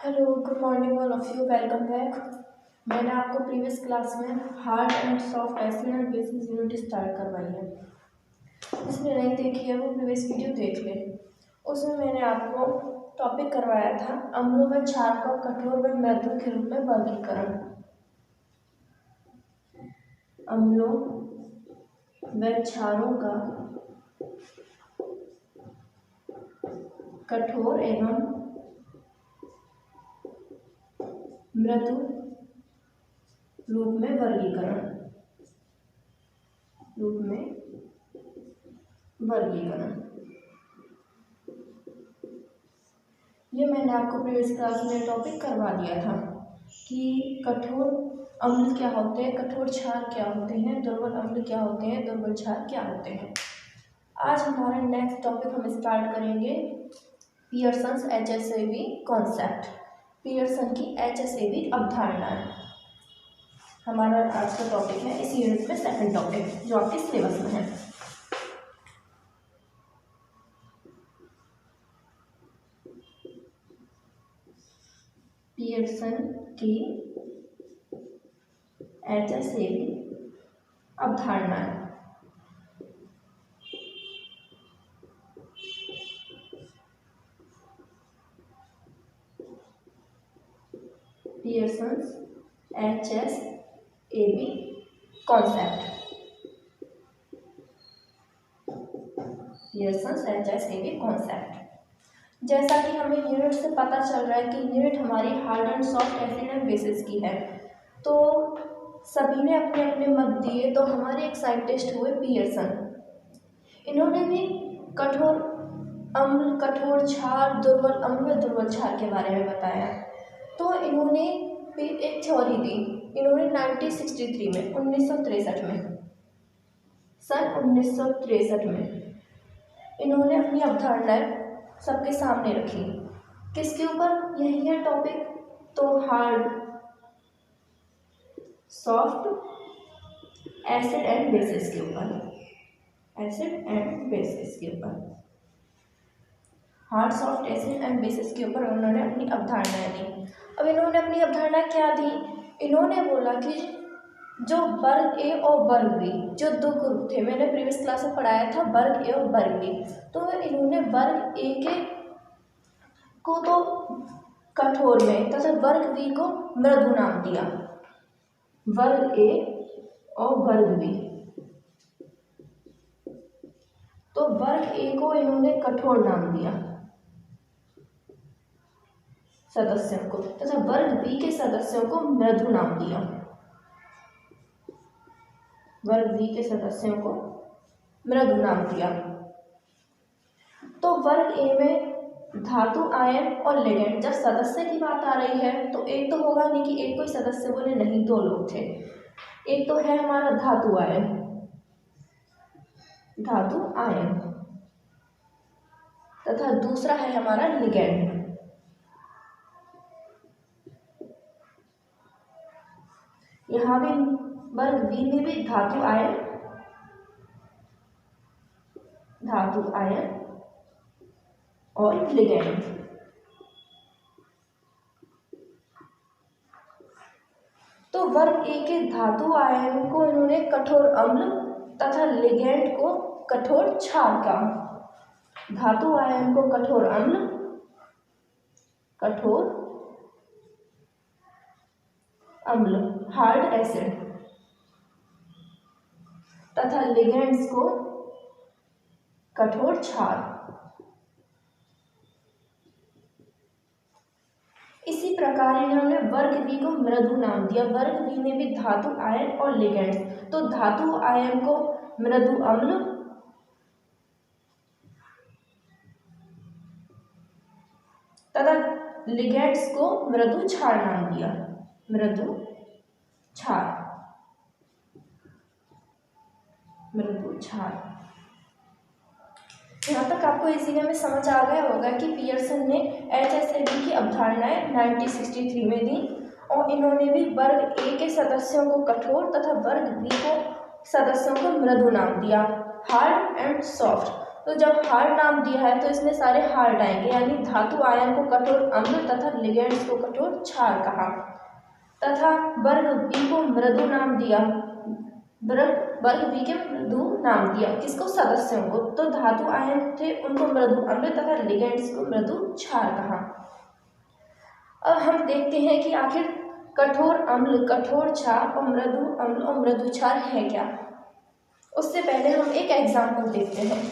Hello, good morning all of you, welcome back. मैंने आपको previous class में hard and soft acid and bases unit start करवाई है। जिसने नहीं देखी है वो प्रीवियस वीडियो देख ले। उसमें मैंने आपको टॉपिक करवाया था अम्लों व क्षार का कठोर व मृदु के रूप में वर्गीकरण। अम्लों व क्षारों का कठोर एवं मृदु रूप में वर्गीकरण ये मैंने आपको प्रीवियस क्लास में टॉपिक करवा दिया था कि कठोर अम्ल क्या होते हैं, कठोर क्षार क्या होते हैं, दुर्बल अम्ल क्या होते हैं, दुर्बल क्षार क्या होते हैं। आज हमारा नेक्स्ट टॉपिक हम स्टार्ट करेंगे पियर्सन्स HSAB कॉन्सेप्ट। पियर्सन की HSAB अवधारणाएं हमारा आज का टॉपिक है। इस यूनिट में सेकंड टॉपिक जो आपके सिलेबस में है। पियर्सन की HSAB अवधारणाएं। Pearson's HSAB concept. Pearson's HSAB concept. जैसा कि हमें यूनिट से पता चल रहा है कि यूनिट हमारी hard and soft acid and bases की है, तो सभी ने अपने अपने मत दिए। तो हमारे एक साइंटिस्ट हुए पियर्सन, इन्होंने भी कठोर अम्ल, कठोर क्षार, दुर्बल अम्ल, दुर्बल क्षार के बारे में बताया। तो इन्होंने एक थ्योरी दी। इन्होंने 1963 में 1963 में सन 1963 में इन्होंने अपनी अवधारणाएं सबके सामने रखी। किसके ऊपर? यही है टॉपिक। तो hard soft acid and bases के ऊपर, एसिड एंड बेसिस के ऊपर, hard soft acid and bases के ऊपर उन्होंने अपनी अवधारणाएं दी। अब इन्होंने अपनी अवधारणा क्या दी? इन्होंने बोला कि जो वर्ग ए और वर्ग बी, जो दो ग्रुप थे, मैंने प्रीवियस क्लास में पढ़ाया था वर्ग ए और वर्ग बी। तो इन्होंने वर्ग ए के को तो कठोर में तथा वर्ग बी को मृदु नाम दिया। वर्ग ए और वर्ग बी, तो वर्ग ए को इन्होंने कठोर नाम दिया सदस्यों को, तथा वर्ग बी के सदस्यों को मृदु नाम दिया। वर्ग बी के सदस्यों को मृदु नाम दिया। तो वर्ग ए में धातु, आयन और लिगेंड, जब सदस्य की बात आ रही है तो एक तो होगा नहीं कि एक कोई सदस्य बोले, नहीं, दो लोग थे। एक तो है हमारा धातु आयन, धातु आयन, तथा दूसरा है हमारा लिगेंड। यहां भी वर्ग बी में भी धातु आयन और लिगेंड। तो वर्ग ए के धातु आयन को इन्होंने कठोर अम्ल तथा लिगेंड को कठोर क्षार का। धातु आयन को कठोर अम्ल, कठोर अम्ल, हार्ड एसिड, तथा लिगेंड्स को कठोर क्षार। इसी प्रकार इन्होंने वर्ग बी को मृदु नाम दिया। वर्ग बी में भी धातु आयन और लिगेंड्स, तो धातु आयन को मृदु अम्ल तथा लिगेंड्स को मृदु क्षार नाम दिया। मृदु क्षार, मृदु क्षार। यहाँ तक आपको इसी में समझ आ गया होगा कि पियर्सन ने HSAB की अवधारणाएं 1963 में दी, और इन्होंने भी वर्ग ए के सदस्यों को कठोर तथा वर्ग बी को सदस्यों को मृदु नाम दिया, हार्ड एंड सॉफ्ट। तो जब हार्ड नाम दिया है तो इसमें सारे हार्ड आएंगे, यानी धातु आयन को कठोर अम्ल तथा लिगेंड्स को कठोर क्षार कहा। तथा वर्ग बी को मृदु नाम दिया, वर्ग बी के मृदु नाम दिया किसको, सदस्यों को। तो धातु आयन थे उनको मृदु अम्ल तथा लिगेंड्स को मृदु क्षार कहा। अब हम देखते हैं कि आखिर कठोर अम्ल, कठोर क्षार और मृदु अम्ल और मृदु क्षार है क्या। उससे पहले हम एक एग्जाम्पल देखते हैं।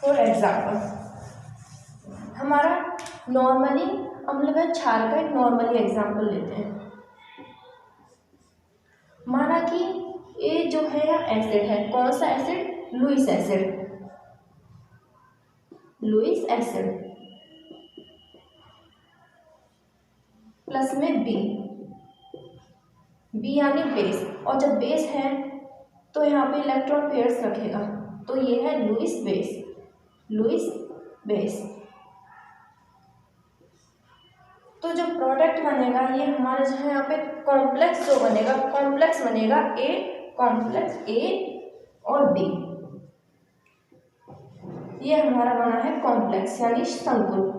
फॉर एग्जाम्पल, हमारा नॉर्मली अम्ल व क्षार का एक नॉर्मली एग्जाम्पल लेते हैं। माना कि ये जो है एसिड है, कौन सा acid, Lewis acid, Lewis acid plus में बी, बी यानी बेस, और जब बेस है तो यहाँ पे इलेक्ट्रॉन पेयर्स रखेगा, तो ये है लुईस बेस, लुईस बेस। तो जो प्रोडक्ट बनेगा ये हमारा जो है यहाँ पे कॉम्प्लेक्स जो बनेगा, कॉम्प्लेक्स बनेगा ए, कॉम्प्लेक्स ए और बी, ये हमारा बना है कॉम्प्लेक्स यानी संकुल,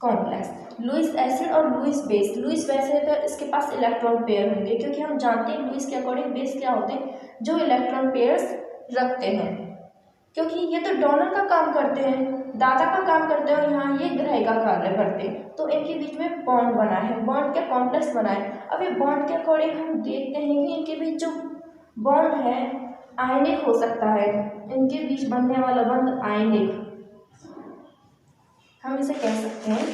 कॉम्प्लेक्स। लुईस एसिड और लुईस बेस, लुईस बेस है तो इसके पास इलेक्ट्रॉन पेयर होंगे, क्योंकि हम जानते हैं लुईस के अकॉर्डिंग बेस क्या होते हैं, जो इलेक्ट्रॉन पेयर्स रखते हैं, क्योंकि ये तो डोनर का काम करते हैं, दाता का काम करते हैं, और यहाँ ये ग्राही का कार्य करते हैं। तो इनके बीच में बॉन्ड बना है, बॉन्ड क्या, कॉम्प्लेक्स बना है। अब ये बॉन्ड के अकॉर्डिंग हम देखते हैं कि इनके बीच जो बॉन्ड है आयनिक हो सकता है, इनके बीच बनने वाला बंध आयनिक, हम इसे कह सकते हैं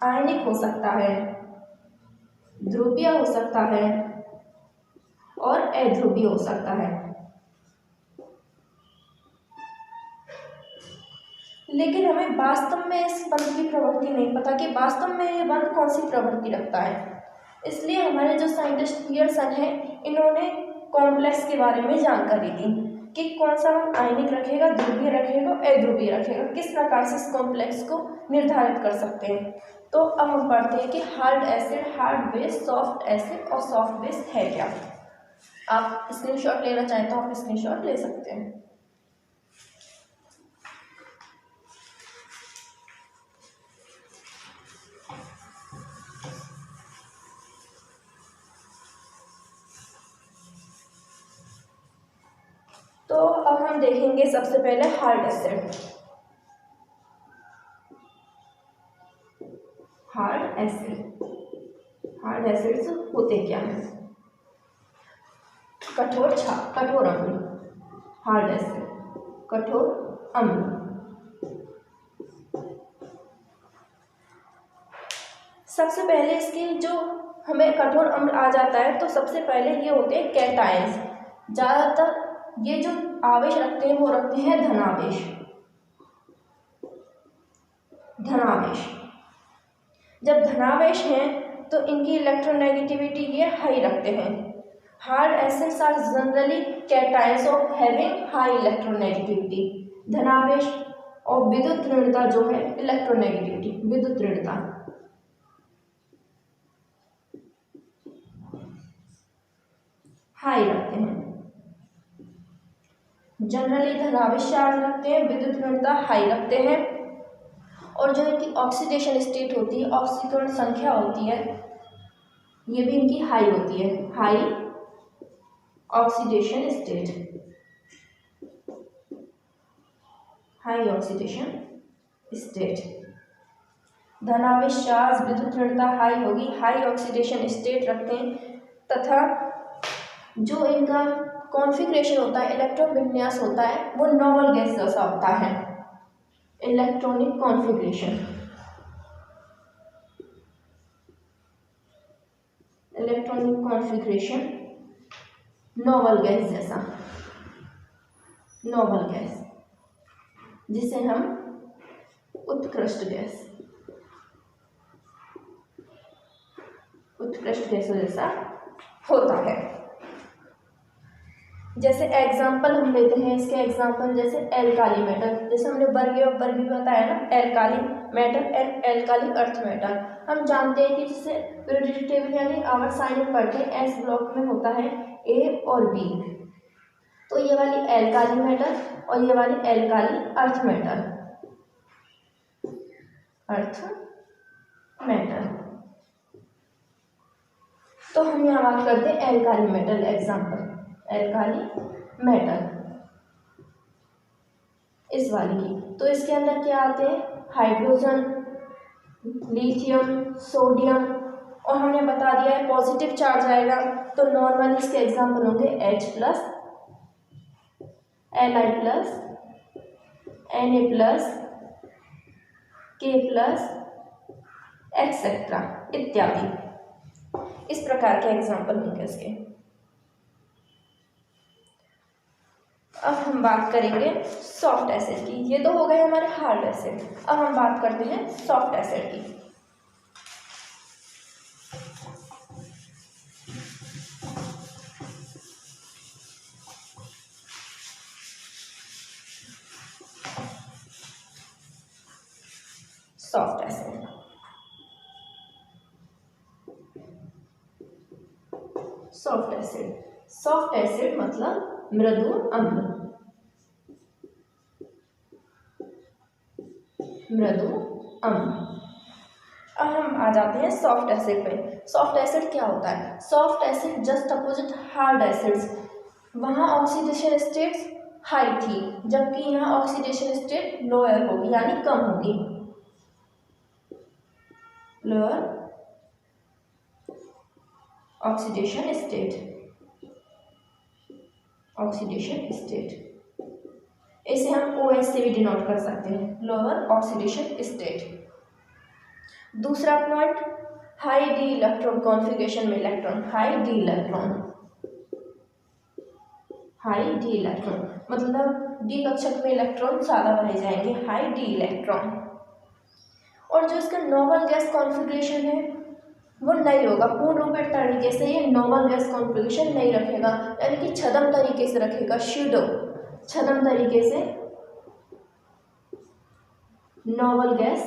आयनिक हो सकता है, ध्रुवीय हो सकता है और अध्रुवीय हो सकता है। लेकिन हमें वास्तव में इस बंध की प्रवृत्ति नहीं पता कि वास्तव में ये बंध कौन सी प्रवृत्ति रखता है। इसलिए हमारे जो साइंटिस्ट पियर्सन है, इन्होंने कॉम्प्लेक्स के बारे में जानकारी दी कि कौन सा बंध आयनिक रखेगा, ध्रुवीय रखेगा, अध्रुवीय रखेगा, किस प्रकार से इस कॉम्प्लेक्स को निर्धारित कर सकते हैं। तो अब हम पढ़ते हैं कि hard acid, hard base, soft acid और सॉफ्ट बेस है क्या। आप स्क्रीनशॉट लेना चाहें तो आप स्क्रीनशॉट ले सकते हैं। तो अब हम देखेंगे सबसे पहले hard acid. Hard acid, hard acids होते क्या हैं, कठोर क्षार, कठोर अम्ल, हार्ड एसिड, कठोर अम्ल। सबसे पहले इसकी जो हमें कठोर अम्ल आ जाता है तो सबसे पहले ये होते हैं कैटायंस। ज़्यादातर ये जो आवेश रखते हैं वो रखते हैं धनावेश, धनावेश। जब धनावेश हैं तो इनकी इलेक्ट्रोनेगेटिविटी ये हाई रखते हैं। Hard acids are generally cations of having high electronegativity, धनावेश और विद्युत ऋणता जो है इलेक्ट्रोनेगेटिविटी, विद्युत ऋणता। हाई रखते हैं, जनरली धनावेश चार्ज रखते हैं, विद्युत ऋणता हाई रखते हैं, और जो इनकी ऑक्सीडेशन स्टेट होती है, ऑक्सीकरण संख्या होती है, ये भी इनकी हाई होती है, high oxidation state, high oxidation state. धनावेश चार्ज, विद्युत ऋणता हाई होगी, हाई ऑक्सीडेशन स्टेट रखते हैं, तथा जो इनका कॉन्फ़िगरेशन होता है, इलेक्ट्रॉन विन्यास होता है, वो नॉर्मल गैस जैसा होता है, electronic configuration, electronic configuration normal gas जैसा, नॉर्मल गैस, जिसे हम उत्कृष्ट गैस, उत्कृष्ट गैसों जैसा होता है। जैसे एग्जाम्पल हम लेते हैं इसके एग्जाम्पल, जैसे एल्काली मेटल, जैसे हमने वर्गी बताया ना, alkali metal and alkali earth metal. हम जानते हैं कि जिसे पीरियोडिक टेबल यानी आवर्त सारणी में पढ़ते हैं, एस ब्लॉक में होता है ए और बी। तो ये वाली एल्काली मेटल और ये वाली alkali earth metal, earth metal. तो हम यहाँ बात करते हैं alkali metal, example alkali metal इस वाली की। तो इसके अंदर क्या आते हैं, हाइड्रोजन, लिथियम, सोडियम, और हमने बता दिया है पॉजिटिव चार्ज आएगा तो नॉर्मली इसके एग्जाम्पल होंगे H plus, Li plus, Na plus, K plus, etcetera इत्यादि। इस प्रकार के एग्जाम्पल होंगे इसके। अब हम बात करेंगे सॉफ्ट एसिड की। ये तो हो गए हमारे हार्ड एसिड। अब हम बात करते हैं सॉफ्ट एसिड की। Soft acid, soft acid, soft acid मतलब मृदु अम्ल, मृदु अम्ल। अब हम आ जाते हैं सॉफ्ट एसिड पे। सॉफ्ट एसिड क्या होता है? Soft acid just opposite hard acids. वहाँ ऑक्सीडेशन स्टेट्स हाई थी जबकि यहाँ ऑक्सीडेशन स्टेट लोअर होगी यानी कम होगी, lower oxidation state, oxidation state. इसे हम OH से भी डिनोट कर सकते हैं, लोअर ऑक्सीडेशन स्टेट। दूसरा point, high D electron configuration में electron, high D electron, high D electron मतलब डी कक्षक में इलेक्ट्रॉन ज़्यादा भरे जाएंगे, हाई डी इलेक्ट्रॉन। और जो इसका नॉर्मल गैस कॉन्फ़िगरेशन है वो नहीं होगा, पूर्ण रूपेण तरीके से ये नॉर्मल गैस कॉन्फ़िगरेशन नहीं रखेगा, यानी कि छद्म तरीके से रखेगा, शूडो छद्म तरीके से normal gas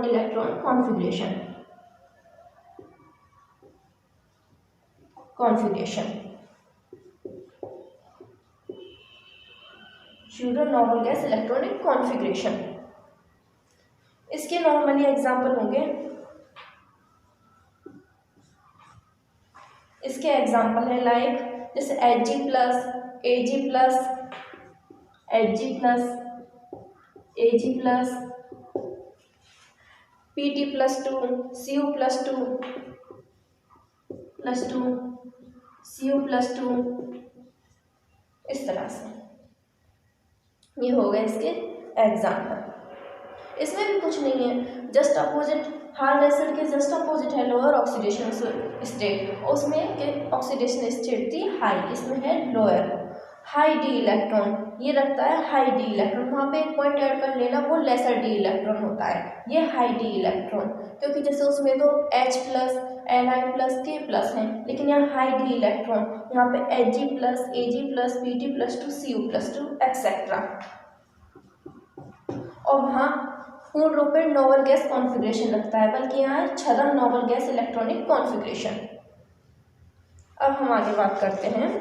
electron configuration, pseudo normal gas electronic configuration. इसके नॉर्मली एग्जाम्पल होंगे, इसके एग्जाम्पल है लाइक जैसे Hg plus, Ag plus, Hg plus, Ag plus, Pt plus 2, Cu plus 2 plus 2, Cu plus 2, इस तरह से ये हो गए इसके एग्जाम्पल। इसमें भी कुछ नहीं है, जस्ट अपोजिट हार्ड एसिड के जस्ट अपोजिट है लोअर ऑक्सीडेशन स्टेट, उसमें ऑक्सीडेशन स्टेट थी हाई, इसमें है लोअर। हाई डी इलेक्ट्रॉन ये रखता है हाई डी इलेक्ट्रॉन, वहाँ पे एक पॉइंट ऐड कर लेना, वो लेसर डी इलेक्ट्रॉन होता है, ये हाई डी इलेक्ट्रॉन, क्योंकि जैसे उसमें तो H plus, Li plus, K plus है, लेकिन यहाँ हाई डी इलेक्ट्रॉन, यहाँ पे Hg plus, Ag plus, Pt plus 2, Cu plus 2 etcetera. और वहाँ पूर्ण रूप में नोबल गैस कॉन्फ़िगरेशन रखता है, बल्कि यहाँ छद्म नोबल गैस इलेक्ट्रॉनिक कॉन्फ़िगरेशन। अब हम आगे बात करते हैं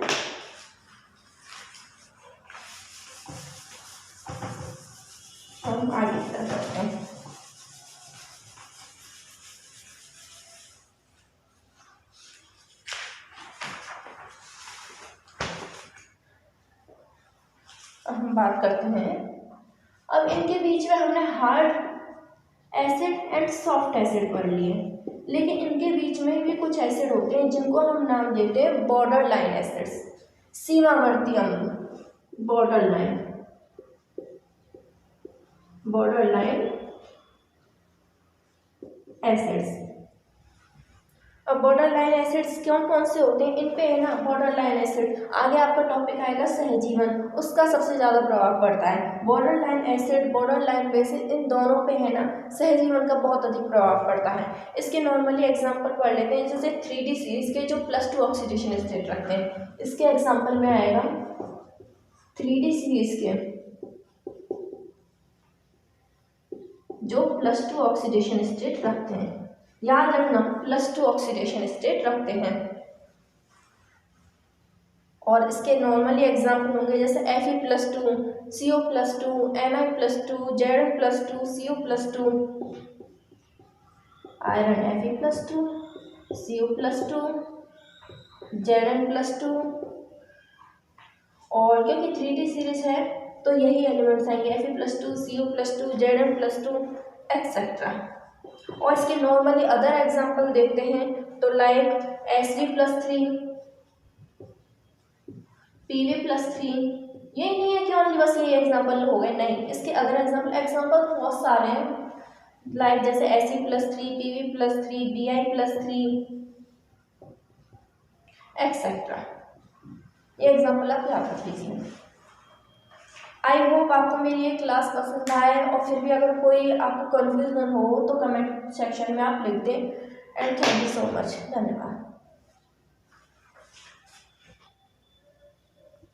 अब हम बात करते हैं, अब इनके बीच में हमने hard acid and soft acid पढ़ लिए, लेकिन इनके बीच में भी कुछ एसिड होते हैं जिनको हम नाम देते हैं बॉर्डर लाइन एसिड्स, सीमावर्ती अम्ल, बॉर्डर लाइन एसिड्स। अब बॉर्डर लाइन एसिड्स कौन कौन से होते हैं, इन पे है ना बॉर्डर लाइन एसिड, आगे आपका टॉपिक आएगा सहजीवन, उसका सबसे ज़्यादा प्रभाव पड़ता है। Border line acid, border line bases, इन दोनों पे है ना सहजीवन का बहुत अधिक प्रभाव पड़ता है। इसके नॉर्मली एग्जांपल पढ़ लेते हैं, जैसे 3D सीरीज के जो +2 ऑक्सीडेशन स्टेट रखते हैं, इसके एग्जाम्पल में आएगा 3D सीरीज के जो +2 ऑक्सीडेशन स्टेट रखते हैं, याद रखना +2 ऑक्सीडेशन स्टेट रखते हैं। और इसके नॉर्मली एग्जाम्पल होंगे जैसे Fe+2, CO+2, Na+2, Zn+2, CO+2, iron Fe+2, CO+2, Zn+2, और क्योंकि 3D सीरीज है तो यही एलिमेंट्स आएंगे Fe+2, CO+2, Zn+2 एक्सेट्रा। और इसके नॉर्मली अदर एग्जाम्पल देखते हैं तो लाइक Hg+3, Pv+3, ये नहीं है कि ओनली बस ये एग्जाम्पल हो गए, नहीं, इसके अदर एग्जाम्पल बहुत सारे हैं लाइक जैसे Fe+3, Pv+3, Bi+3 एक्सेट्रा। ये एग्जाम्पल आप याद रख लीजिए। आई होप आपको मेरी ये क्लास पसंद आए, और फिर भी अगर कोई आपको कन्फ्यूजन हो तो कमेंट सेक्शन में आप लिख दें। And thank you so much, धन्यवाद।